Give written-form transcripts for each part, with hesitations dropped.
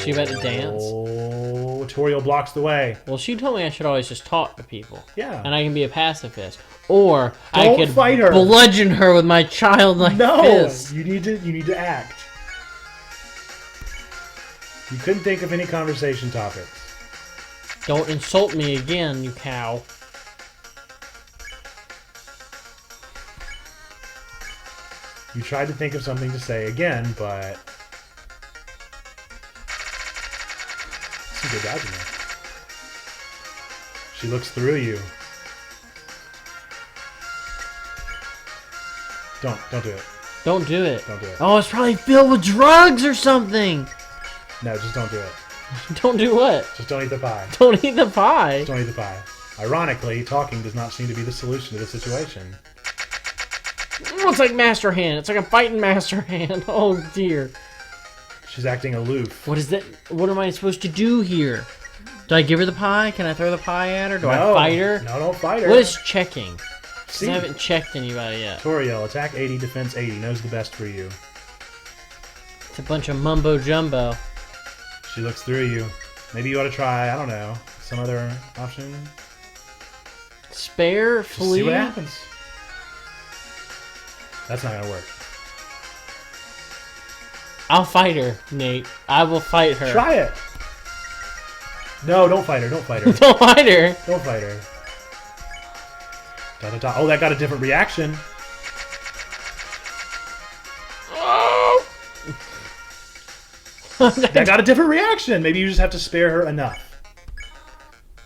She about to dance? Oh, Toriel blocks the way. Well, she told me I should always just talk to people. Yeah. And I can be a pacifist. Or I Don't could fight her. bludgeon her with my childlike fist. You need to act. You couldn't think of any conversation topics. Don't insult me again, you cow. You tried to think of something to say again, but some good dodging there. She looks through you. Don't do it. Don't do it. Don't do it. Oh, it's probably filled with drugs or something. No, just don't do it. Don't do what? Just don't eat the pie. Don't eat the pie. Just don't eat the pie. Ironically, talking does not seem to be the solution to the situation. Oh, it's like Master Hand. It's like a fighting Master Hand. Oh, dear. She's acting aloof. What is that? What am I supposed to do here? Do I give her the pie? Can I throw the pie at her? Do I fight her? No, don't fight her. What is checking? See? I haven't checked anybody yet. Toriel, attack 80, defense 80. Knows the best for you. It's a bunch of mumbo jumbo. She looks through you. Maybe you ought to try, I don't know, some other option? Spare, Just flee. see what happens. That's not gonna work. I'll fight her, Nate. I will fight her. Try it! No, don't fight her, don't fight her. Don't fight her. Don't fight her. Da, da, da. Oh, that got a different reaction. That got a different reaction. Maybe you just have to spare her enough.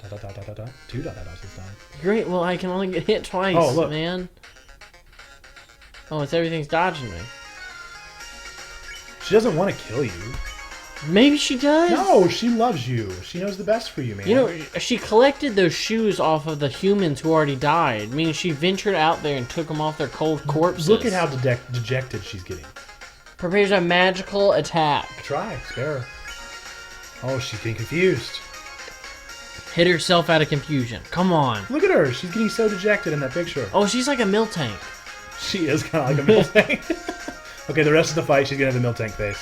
Da, da, da, da, da, da. 2 da, da, da, this time. Great. Well, I can only get hit twice, Oh, look. man. Oh, it's everything's dodging me. She doesn't want to kill you. Maybe she does. No, she loves you. She knows the best for you, man. You know, she collected those shoes off of the humans who already died. Meaning she ventured out there and took them off their cold corpses. Look at how dejected she's getting. Prepares a magical attack. Try, spare her. Oh, she's getting confused. Hit herself out of confusion. Come on. Look at her. She's getting so dejected in that picture. Oh, she's like a milk tank. She is kind of like a milk tank. Okay, the rest of the fight, she's going to have the milk tank face.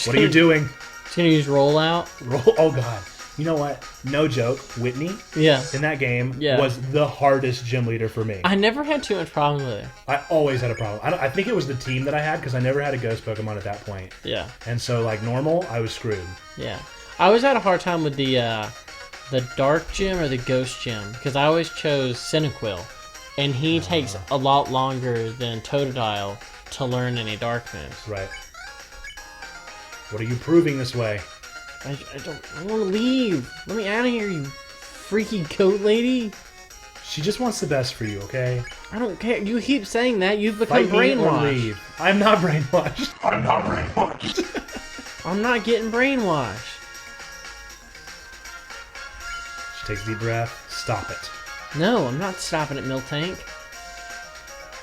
What are you doing? She's gonna use rollout. Oh, God. You know what? No joke. Whitney, Yeah. in that game, Yeah. was the hardest gym leader for me. I never had too much problem with her. I always had a problem. I think it was the team that I had because I never had a ghost Pokemon at that point. Yeah. And so, like, normal, I was screwed. Yeah. I always had a hard time with the dark gym or the ghost gym because I always chose Cyndaquil, and he takes a lot longer than Totodile to learn any dark moves. Right. What are you proving this way? I want to leave. Let me out of here, you freaky goat lady. She just wants the best for you, okay? I don't care. You keep saying that. You've Fight become me or brainwashed. leave. I'm not brainwashed. I'm not brainwashed. I'm not getting brainwashed. She takes a deep breath. Stop it. No, I'm not stopping at Miltank.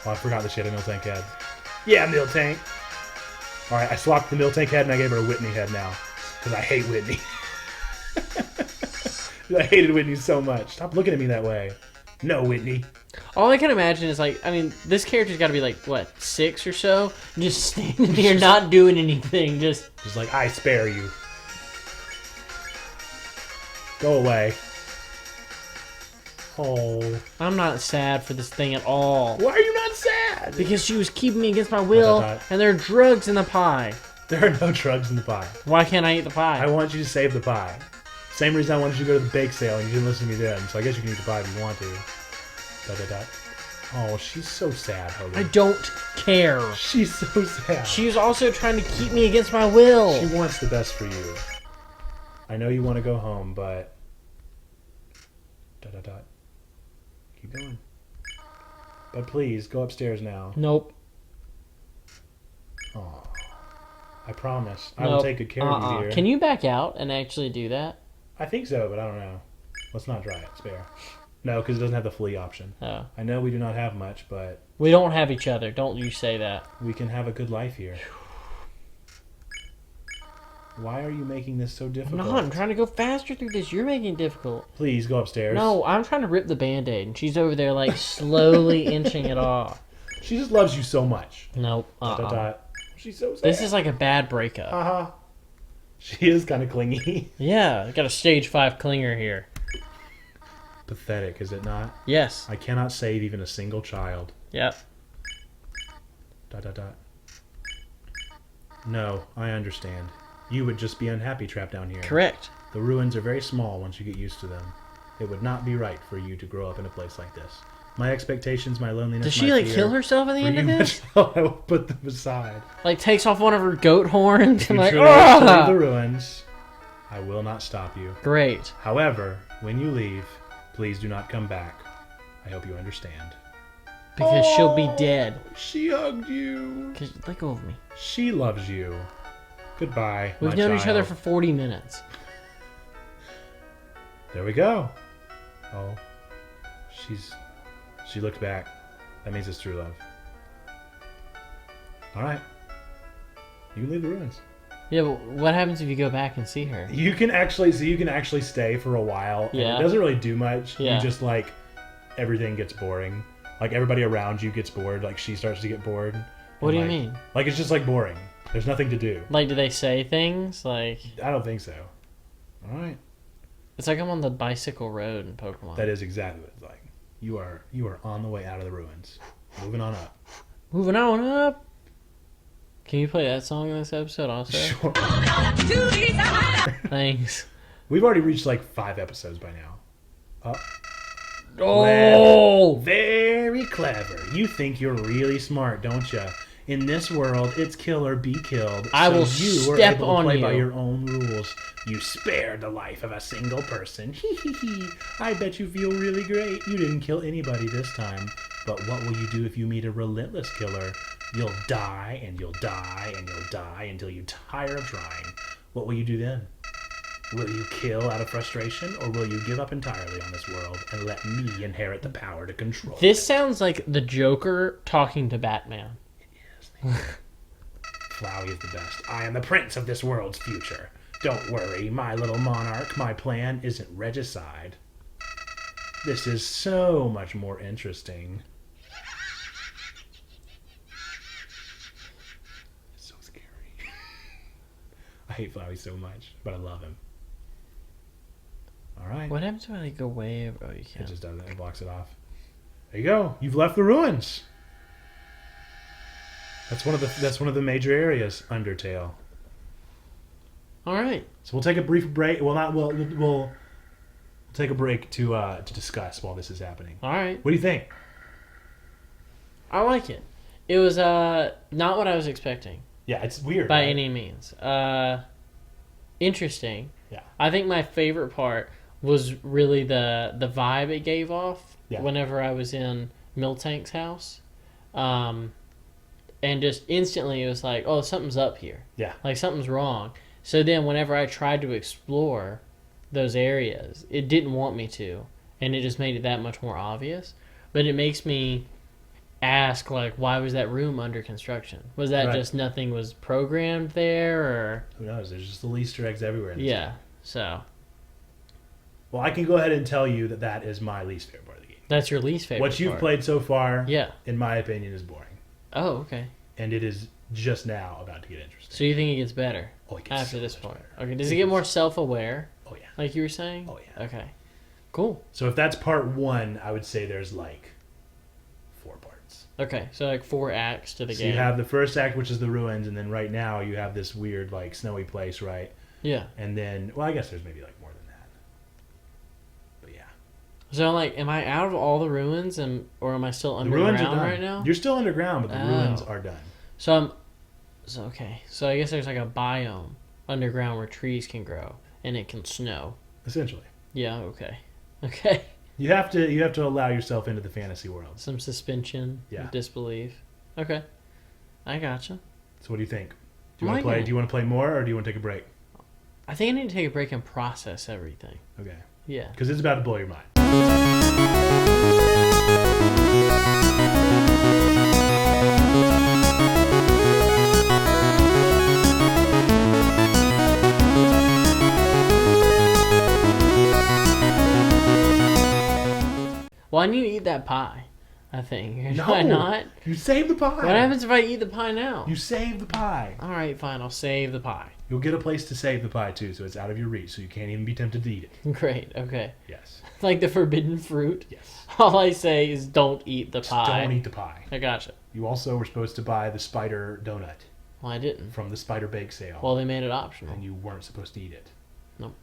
Oh, I forgot that she had a Miltank head. Yeah, Miltank. Alright, I swapped the Miltank head and I gave her a Whitney head now. Because I hate Whitney. I hated Whitney so much. Stop looking at me that way. No, Whitney. All I can imagine is, like, I mean, this character's got to be, like, what, 6 or so? Just standing here not doing anything, just like, I spare you. Go away. Oh. I'm not sad for this thing at all. Why are you not sad? Because she was keeping me against my will, and there are drugs in the pie. There are no drugs in the pie. Why can't I eat the pie? I want you to save the pie. Same reason I wanted you to go to the bake sale and you didn't listen to me then. So I guess you can eat the pie if you want to. Da, da, da. Oh, she's so sad, Hogan. I don't care. She's so sad. She's also trying to keep me against my will. She wants the best for you. I know you want to go home, but... Da, da, da. Keep going. But please, go upstairs now. Nope. Oh, I promise. I will take good care of you, dear. Can you back out and actually do that? I think so, but I don't know. Let's not try it. Spare. No, because it doesn't have the flea option. Oh. I know we do not have much, but... We don't have each other. Don't you say that. we can have a good life here. Why are you making this so difficult? No, I'm trying to go faster through this. You're making it difficult. Please, go upstairs. No, I'm trying to rip the Band-Aid, and she's over there, like, slowly inching it off. She just loves you so much. Nope. Dot, dot, dot. She's so sad. This is like a bad breakup. Uh-huh. She is kind of clingy. Yeah, I got a stage 5 clinger here. Pathetic, is it not? Yes. I cannot save even a single child. Yep. ... No, I understand. You would just be unhappy trapped down here. Correct. The ruins are very small once you get used to them. It would not be right for you to grow up in a place like this. My expectations, my loneliness, Does she my like fear, kill herself at the end of this? I will put them aside. Like takes off one of her goat horns If and you like, truly wish to leave ah! the ruins, I will not stop you. Great. However, when you leave, please do not come back. I hope you understand. Because she'll be dead. She hugged you. Let go of me. She loves you. Goodbye, We've my known each child. other for 40 minutes. There we go. Oh, she looked back. That means it's true love. All right, you can leave the ruins. Yeah, but what happens if you go back and see her? You can actually stay for a while. And Yeah. it doesn't really do much. Yeah. You just like everything gets boring. Like everybody around you gets bored. Like she starts to get bored. What do you like- mean? Like it's just like boring. There's nothing to do. Like, do they say things? Like, I don't think so. All right. it's like I'm on the bicycle road in Pokemon. That is exactly what it's like. You are on the way out of the ruins. Moving on up. Moving on up. Can you play that song in this episode also? Sure. Thanks. We've already reached like 5 episodes by now. Oh! Very clever. You think you're really smart, don't you? In this world, it's kill or be killed. I will you were step able on to play you. by your own rules. You spared the life of a single person. Hee hee hee. I bet you feel really great. You didn't kill anybody this time. But what will you do if you meet a relentless killer? You'll die and you'll die and you'll die until you tire of trying. What will you do then? Will you kill out of frustration, or will you give up entirely on this world and let me inherit the power to control This it? sounds like the Joker talking to Batman. Flowey is the best. I am the prince of this world's future. Don't worry, my little monarch. My plan isn't regicide. This is so much more interesting. It's so scary. I hate Flowey so much, but I love him. All right. What happens when I go way over? Oh, you It can't. just does it. It blocks it off. There you go. You've left the ruins. That's one of the major areas, Undertale. All right. So we'll take a brief break. We'll take a break to discuss while this is happening. All right. What do you think? I like it. It was not what I was expecting Yeah, it's weird. by right? any means. Interesting. Yeah. I think my favorite part was really the vibe it gave off whenever I was in Miltank's house. And just instantly it was like, oh, something's up here. Yeah. Like something's wrong. So then whenever I tried to explore those areas, it didn't want me to. And it just made it that much more obvious. But it makes me ask, like, why was that room under construction? Was that Right. just nothing was programmed there? Or Who knows? There's just little Easter eggs everywhere. In this yeah. game. So Well, I can go ahead and tell you that is my least favorite part of the game. that's your least favorite What you've part. played so far, Yeah. in my opinion, is boring. Oh, okay. And it is just now about to get interesting. So you think it gets better Oh, it gets after so this much point? better. Okay. Does it get more self-aware, Oh, yeah. like you were saying? Oh, yeah. Okay. Cool. So if that's part 1, I would say there's like 4 parts. Okay. So like 4 acts to the So game. you have the first act, which is the ruins, and then right now you have this weird, like, snowy place, right? Yeah. And then, well, I guess there's maybe like more than that. But yeah, So like, am I out of all the ruins, or am I still the ruins are underground done right now? You're still underground, but the Oh. ruins are done. So okay. So I guess there's like a biome underground where trees can grow and it can snow. Essentially, Yeah. Okay. Okay. you have to allow yourself into the fantasy world. Some suspension Yeah. of disbelief. Okay. I gotcha. So what do you think? Do you I'm want to play? liking it. Do you want to play more, or do you want to take a break? I think I need to take a break and process everything. Okay, Yeah. because it's about to blow your mind. Well, I need to eat that pie. I think. No. Why not? You save the pie. What happens if I eat the pie now? You save the pie. All right, fine. I'll save the pie. You'll get a place to save the pie, too, so it's out of your reach, so you can't even be tempted to eat it. Great. Okay. Yes. Like the forbidden fruit. Yes. All I say is don't eat the Just pie. don't eat the pie. I gotcha. You also were supposed to buy the spider donut Well, I didn't. from the spider bake sale. Well, they made it optional. And you weren't supposed to eat it. Nope.